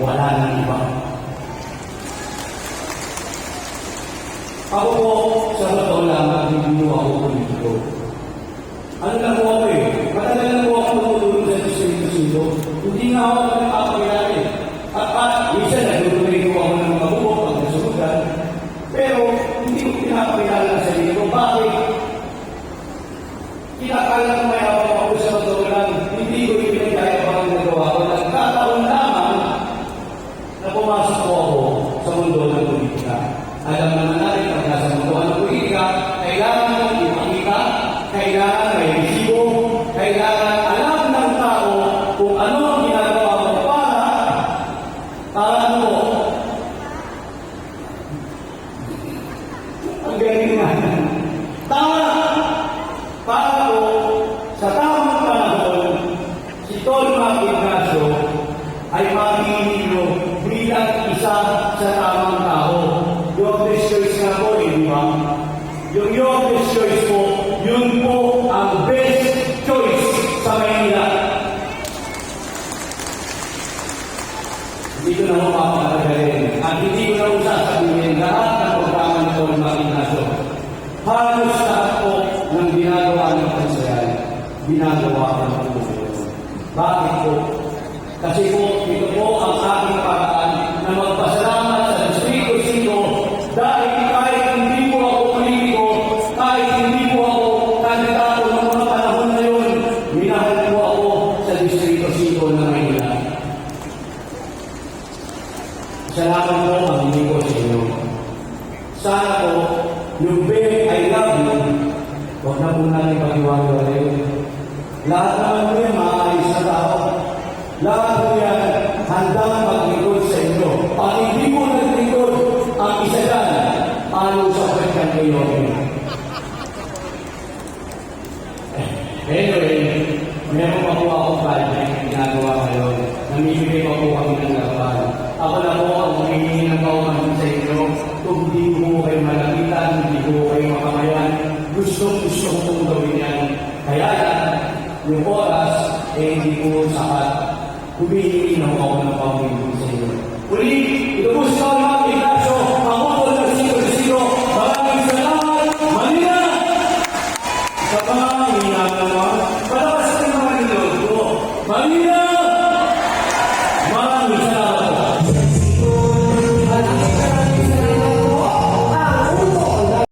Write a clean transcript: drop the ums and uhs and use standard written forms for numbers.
wala nang iba. Ako po, sa totoo lang, hindi mo ako politiko. Ano lang po ako eh, matagal lang po ako matulog sa distrito. Hindi nga ako nagpapakilala eh. At minsan nagtutuloy ko ako ng mabuo pag nasunugan, pero hindi ko pinapakilala sa sarili ko. Bakit? Kinakala ko may ako sa totoo lang, hindi ko ipinagkaya pa ang nagawa ko. Nagkataon lamang na pumasok po ako sa mundo ng politika. Alam naman natin, pag nasa mundo ng politika, kailangan ng ipakita, kailangan may resibo, kailangan alam ng tao kung ano ang ginagawa mo para ano mo. Ang galing na. Para po, sa tamang panahon, si Tolma Ignacio ay makikilo bilang isa sa tamang tao. Yung best choice nga po, di ba? Yung best choice po, yun po ang best choice sa Maynila. Hindi ko na mapapakagaling. At hindi ko na sasabihin lahat ng programa ni Tolma Ignacio. Halos lahat po ng ginagawa ng Pansayan, ginagawa ko ng Panginoon. Bakit po? Kasi po, ito po ang aking paraan na magpasalamat sa Distrito 5 dahil kahit hindi po ako politiko, kahit hindi po ako kandidato ng mga panahon na yun, minahal po ako sa Distrito 5 ng Maynila. Salamat po ang hindi ko sa inyo. Sana po, yung big I love you, huwag na po natin pag-iwagawa yun. Lahat naman po yan, maaalis na tao. Lahat po yan, handang maglingkod sa inyo. Pag hindi mo naglingkod, ang isa yan, paano sa pagkan kayo? Anyway, meron pa po akong project ginagawa ngayon. Namibigay pa po kami ng laban. Ako na po ang humingi ng kaumahin sa inyo. Kung hindi ko kayo malapitan, hindi ko kayo makamayan, gusto kong gawin yan. Kaya yung oras, hindi ko sapat. Humihingi na ako ng pamilya sa inyo. Uli, ito po si Tolma Ignacio, ako po ng Distrito 5. Maraming salamat, Manila! Sa pangangina naman, palakas ng mga nilog ko. Manila!